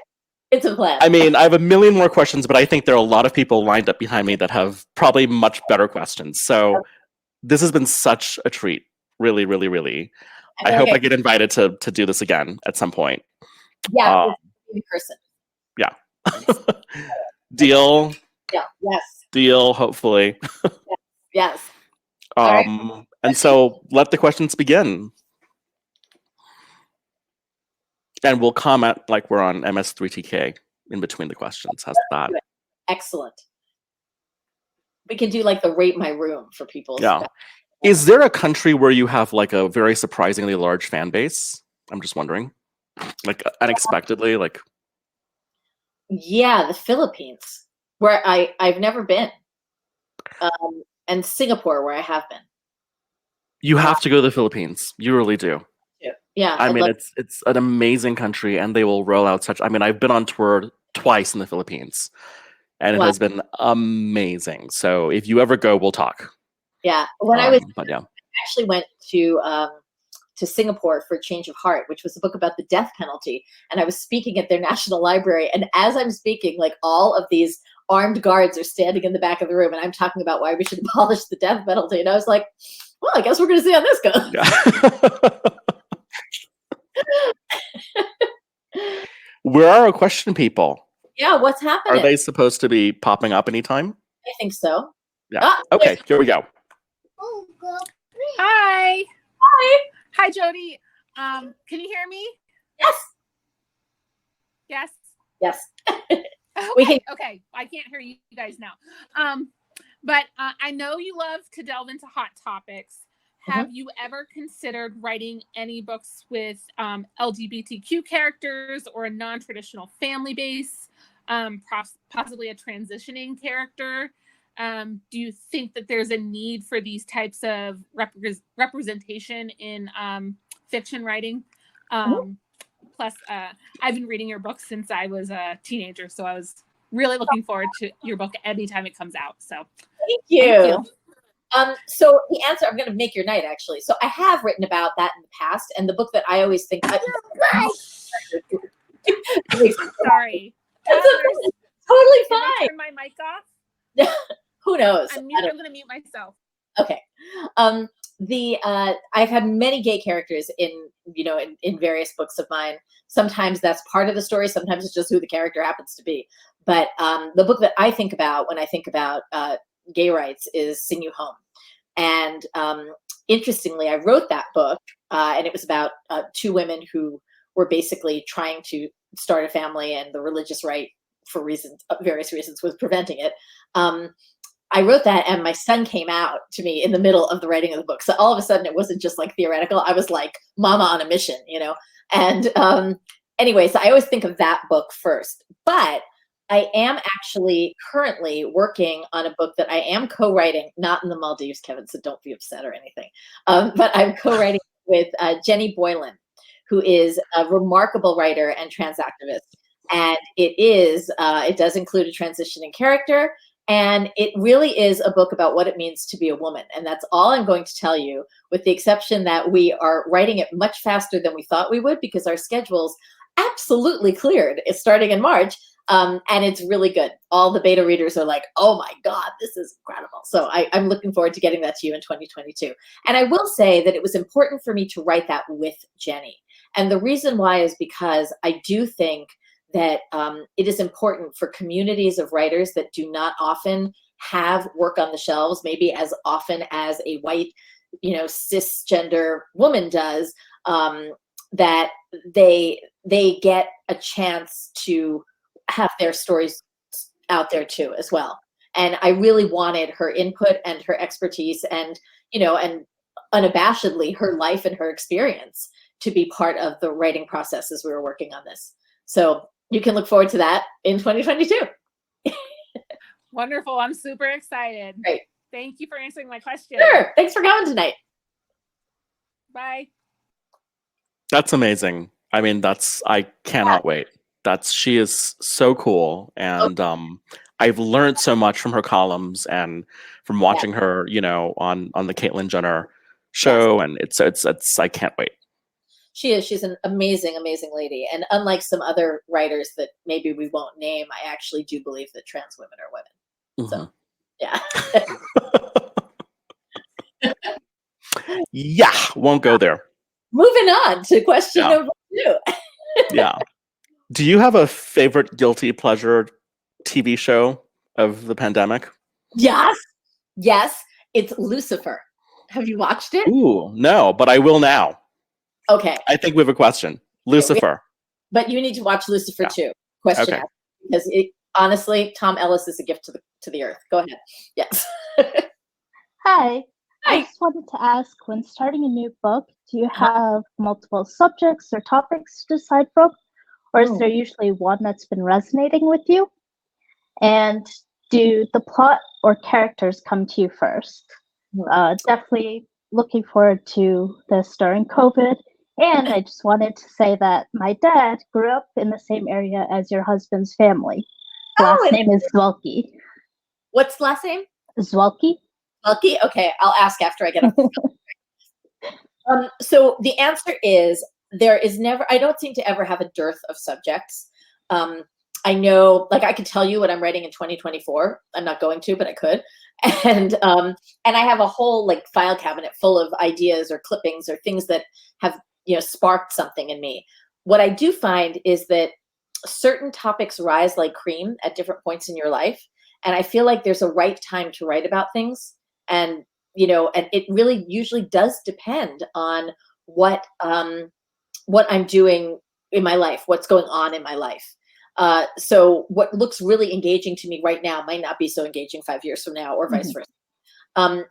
It's a plan. I mean, I have a million more questions, but I think there are a lot of people lined up behind me that have probably much better questions. So this has been such a treat. Really, really, really. I hope I get invited to do this again at some point. Yeah, in person. Yeah. Deal. Yeah. Yes. Deal, hopefully. Yes. Right. And so let the questions begin. And we'll comment like we're on MS3TK in between the questions. How's that? Excellent. We can do like the rate my room for people. Yeah. Is there a country where you have like a very surprisingly large fan base? I'm just wondering. Like unexpectedly, like. Yeah, the Philippines, where I've never been. And Singapore, where I have been. You have to go to the Philippines. You really do. Yeah. I mean, it's an amazing country, and they will roll out such. I mean, I've been on tour twice in the Philippines, and it has been amazing. So if you ever go, we'll talk. Yeah, I actually went to Singapore for Change of Heart, which was a book about the death penalty, and I was speaking at their National Library. And as I'm speaking, like all of these armed guards are standing in the back of the room, and I'm talking about why we should abolish the death penalty. And I was like, well, I guess we're going to see how this goes. Yeah. Where are our question people? Yeah, what's happening? Are they supposed to be popping up anytime? I think so. Yeah. Okay, here we go. Hi. Hi. Hi, Jodi. Can you hear me? Yes. Yes. Yes. Okay. I can't hear you guys now. But I know you love to delve into hot topics. Have you ever considered writing any books with LGBTQ characters or a non-traditional family base, possibly a transitioning character? Do you think that there's a need for these types of representation in fiction writing? Plus, I've been reading your book since I was a teenager, so I was really looking forward to your book anytime it comes out. So thank you. So the answer, I'm going to make your night, actually. So I have written about that in the past, and the book that I always think. Sorry. Totally fine. Can I turn my mic off? Who knows? I'm going to mute myself. Okay. I've had many gay characters in various books of mine. Sometimes that's part of the story. Sometimes it's just who the character happens to be. But the book that I think about when I think about gay rights is Sing You Home. And interestingly, I wrote that book, and it was about two women who were basically trying to start a family, and the religious right, for various reasons, was preventing it. I wrote that, and my son came out to me in the middle of the writing of the book. So all of a sudden, it wasn't just like theoretical. I was like mama on a mission, And anyway, so I always think of that book first. But I am actually currently working on a book that I am co-writing, not in the Maldives, Kevin, so don't be upset or anything. But I'm co-writing with Jenny Boylan, who is a remarkable writer and trans activist. And it does include a transitioning character. And it really is a book about what it means to be a woman. And that's all I'm going to tell you, with the exception that we are writing it much faster than we thought we would, because our schedules absolutely cleared. It's starting in March. And it's really good. All the beta readers are like, oh my God, this is incredible. So I'm looking forward to getting that to you in 2022. And I will say that it was important for me to write that with Jenny. And the reason why is because I do think that it is important for communities of writers that do not often have work on the shelves, maybe as often as a white, cisgender woman does, that they get a chance to have their stories out there too as well. And I really wanted her input and her expertise and unabashedly her life and her experience to be part of the writing process as we were working on this. So you can look forward to that in 2022. Wonderful. I'm super excited. Great. Thank you for answering my question. Sure. Thanks for coming tonight. Bye. That's amazing. I mean, I cannot wait. She is so cool. And I've learned so much from her columns and from watching her, on the Caitlyn Jenner show. And it's I can't wait. She is. She's an amazing, amazing lady. And unlike some other writers that maybe we won't name, I actually do believe that trans women are women. So, yeah. Yeah, won't go there. Moving on to question number 2. Yeah. Do you have a favorite guilty pleasure TV show of the pandemic? Yes. Yes. It's Lucifer. Have you watched it? Ooh, no, but I will now. Okay. I think we have a question. Lucifer. But you need to watch Lucifer too. Question asked. Because honestly, Tom Ellis is a gift to the earth. Go ahead. Yes. Hi. I just wanted to ask, when starting a new book, do you have multiple subjects or topics to decide from? Or is there usually one that's been resonating with you? And do the plot or characters come to you first? Definitely looking forward to this during COVID. And I just wanted to say that my dad grew up in the same area as your husband's family. Last name is Zwelke. What's the last name? Zwelke. Zwelke? Okay, I'll ask after I get off. So the answer is there is never, I don't seem to ever have a dearth of subjects. I know, like I could tell you what I'm writing in 2024. I'm not going to, but I could. And I have a whole like file cabinet full of ideas or clippings or things that have, sparked something in me. What I do find is that certain topics rise like cream at different points in your life. And I feel like there's a right time to write about things. And, and it really usually does depend on what I'm doing in my life, what's going on in my life. So what looks really engaging to me right now might not be so engaging 5 years from now or vice versa.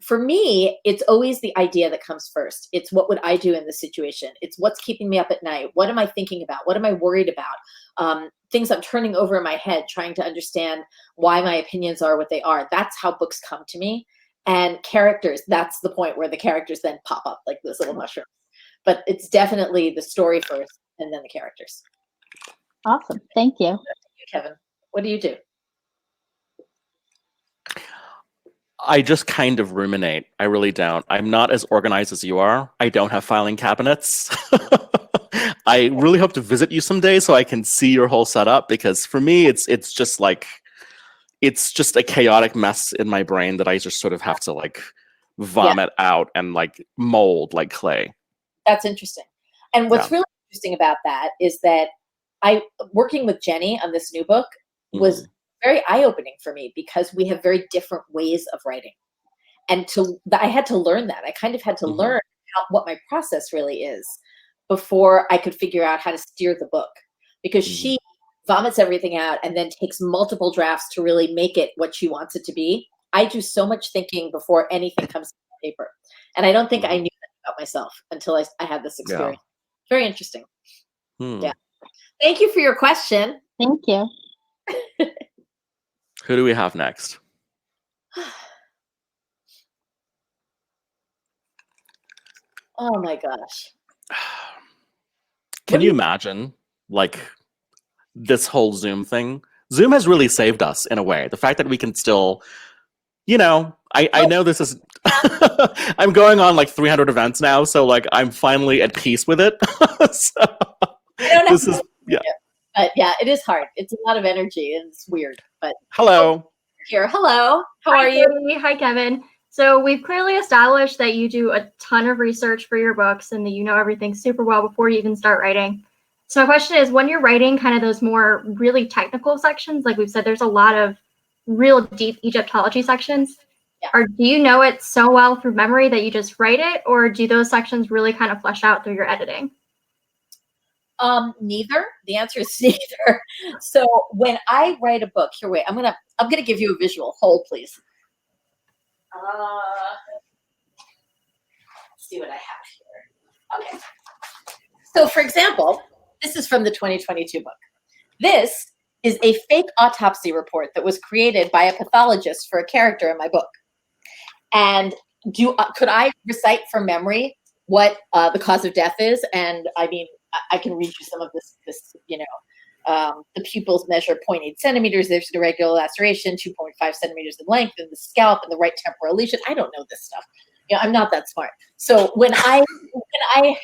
For me, it's always the idea that comes first. It's what would I do in this situation? It's what's keeping me up at night. What am I thinking about? What am I worried about? Things I'm turning over in my head, trying to understand why my opinions are what they are. That's how books come to me. And characters, that's the point where the characters then pop up like this little mushroom. But it's definitely the story first and then the characters. Awesome. Thank you. Kevin, what do you do? I just kind of ruminate. I really don't. I'm not as organized as you are. I don't have filing cabinets. I really hope to visit you someday so I can see your whole setup, because for me, it's just a chaotic mess in my brain that I just sort of have to like vomit out and like mold like clay. That's interesting. And what's really interesting about that is that working with Jenny on this new book was very eye-opening for me, because we have very different ways of writing. And I had to learn that. I kind of had to learn what my process really is before I could figure out how to steer the book, because she vomits everything out and then takes multiple drafts to really make it what she wants it to be. I do so much thinking before anything comes to paper. And I don't think I knew that about myself until I had this experience. Yeah. Very interesting. Yeah. Thank you for your question. Thank you. Who do we have next? Oh my gosh. Can you imagine like this whole Zoom thing? Zoom has really saved us in a way. The fact that we can still, I know this is, I'm going on like 300 events now. So like, I'm finally at peace with it. So this is, But yeah, it is hard. It's a lot of energy and it's weird, but. Hello. Here. Hello. How are you? Jodi. Hi, Kevin. So we've clearly established that you do a ton of research for your books and that you know everything super well before you even start writing. So my question is, when you're writing kind of those more really technical sections, like we've said, there's a lot of real deep Egyptology sections. Or do you know it so well through memory that you just write it, or do those sections really kind of flesh out through your editing? Neither. The answer is neither. So when I write a book, here, wait, I'm gonna give you a visual. Hold, please. Let's see what I have here. Okay. So for example, this is from the 2022 book. This is a fake autopsy report that was created by a pathologist for a character in my book. And could I recite from memory what the cause of death is? And I mean, I can read you some of this, the pupils measure 0.8 centimeters. There's an irregular laceration, 2.5 centimeters in length, and the scalp and the right temporal lesion. I don't know this stuff. You know, I'm not that smart. So when I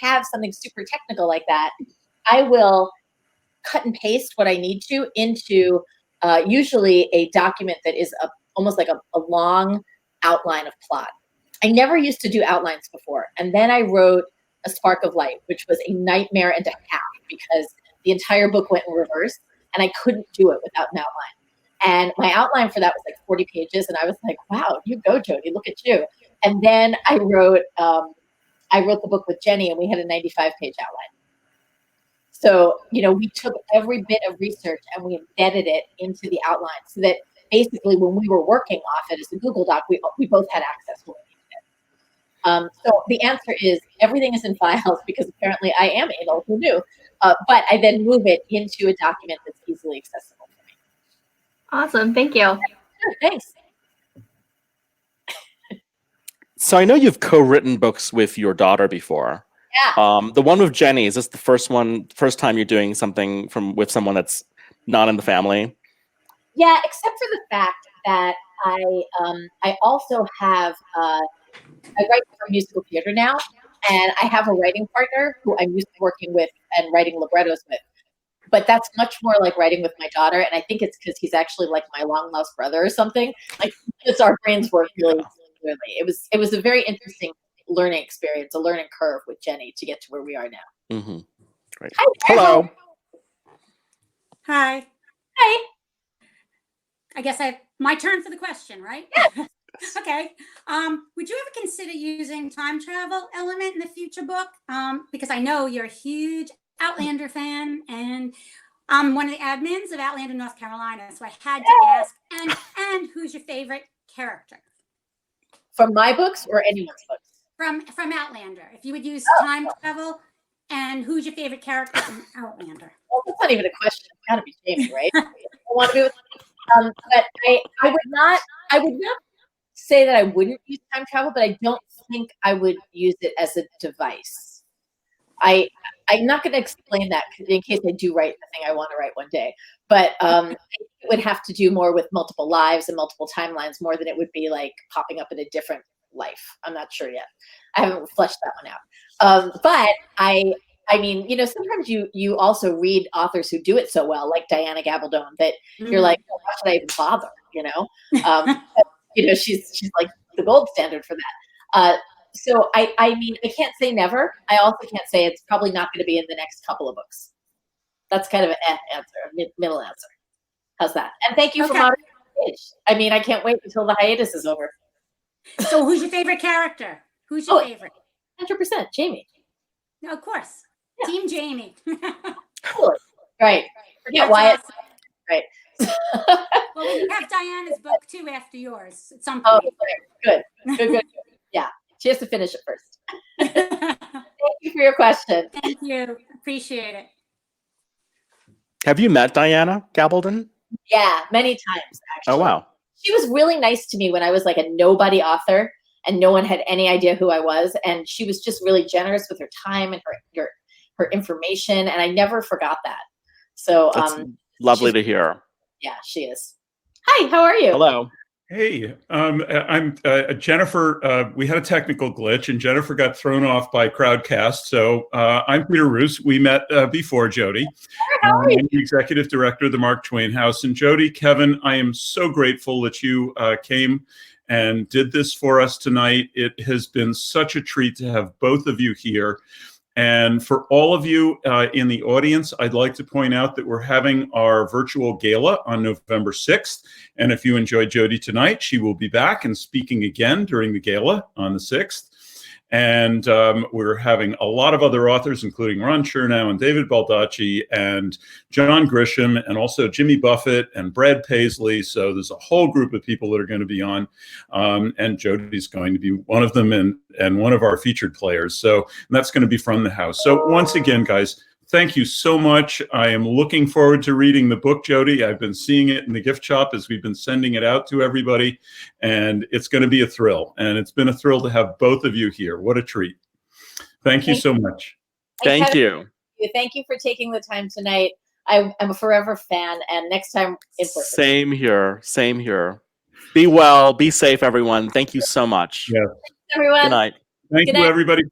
have something super technical like that, I will cut and paste what I need to into usually a document that is almost like a long outline of plot. I never used to do outlines before. And then I wrote A Spark of Light, which was a nightmare and a half because the entire book went in reverse and I couldn't do it without an outline. And my outline for that was like 40 pages. And I was like, wow, you go, Jodi, look at you. And then I wrote the book with Jenny and we had a 95-page outline. So, you know, we took every bit of research and we embedded it into the outline so that basically when we were working off it as a Google Doc, we both had access to it. So the answer is everything is in files because apparently I am anal, who knew? But I then move it into a document that's easily accessible for me. Awesome, thank you. Sure, thanks. So I know you've co-written books with your daughter before. Yeah. The one with Jenny, is this the first time you're doing something with someone that's not in the family? Yeah, except for the fact that I also have I write for musical theater now, and I have a writing partner who I'm used to working with and writing librettos with. But that's much more like writing with my daughter, and I think it's because he's actually like my long lost brother or something. Like, because our brains work really clearly. It was a very interesting learning experience, a learning curve with Jenny to get to where we are now. Mm-hmm. Great. Hi, hello. Hi. Hi. I guess my turn for the question, right? Yeah. Okay. Would you ever consider using time travel element in the future book? Because I know you're a huge Outlander fan, and I'm one of the admins of Outlander, North Carolina. So I had to ask, and who's your favorite character? From my books or anyone's books? From Outlander. If you would use time travel, and who's your favorite character from Outlander? Well, that's not even a question. It's got to be Jamie, right? I want to be with. But I would not say that I wouldn't use time travel, but I don't think I would use it as a device. I'm not going to explain that in case I do write the thing I want to write one day. But it would have to do more with multiple lives and multiple timelines more than it would be like popping up in a different life. I'm not sure yet. I haven't fleshed that one out. But I mean, you know, sometimes you also read authors who do it so well, like Diana Gabaldon, that you're like, oh, why should I even bother? You know, you know, she's like the gold standard for that. So I mean, I can't say never. I also can't say it's probably not going to be in the next couple of books. That's kind of an answer, a middle answer. How's that? And thank you for moderating the stage. I mean, I can't wait until the hiatus is over. So who's your favorite character? Who's your favorite? 100%, Jamie. No, of course. Yeah. Team Jamie. Cool. Right. Forget Wyatt. Awesome. Right. Well, we have Diana's book too after yours at some Oh, point. good. Yeah. She has to finish it first. Thank you for your question. Thank you. Appreciate it. Have you met Diana Gabaldon? Yeah, many times, actually. Oh, wow. She was really nice to me when I was like a nobody author and no one had any idea who I was. And she was just really generous with her time and her information. And I never forgot that. So That's lovely to hear. Yeah, she is. Hi, how are you? Hello. Hey, I'm Jennifer. We had a technical glitch, and Jennifer got thrown off by Crowdcast. So I'm Peter Roos. We met before, Jodi. How are you? I'm the executive director of the Mark Twain House. And Jodi, Kevin, I am so grateful that you came and did this for us tonight. It has been such a treat to have both of you here. And for all of you in the audience, I'd like to point out that we're having our virtual gala on November 6th. And if you enjoyed Jodi tonight, she will be back and speaking again during the gala on the 6th. And we're having a lot of other authors, including Ron Chernow and David Baldacci and John Grisham, and also Jimmy Buffett and Brad Paisley. So there's a whole group of people that are going to be on. And Jodi's going to be one of them and one of our featured players. So that's going to be from the house. So once again, guys, thank you so much. I am looking forward to reading the book, Jodi. I've been seeing it in the gift shop as we've been sending it out to everybody, and it's going to be a thrill. And it's been a thrill to have both of you here. What a treat. Thank you so much. Thank you. Thank you for taking the time tonight. I'm a forever fan, and next time in person. Same here. Same here. Be well. Be safe, everyone. Thank you so much. Yeah. everyone. Good night. Thank Good you, night. everybody.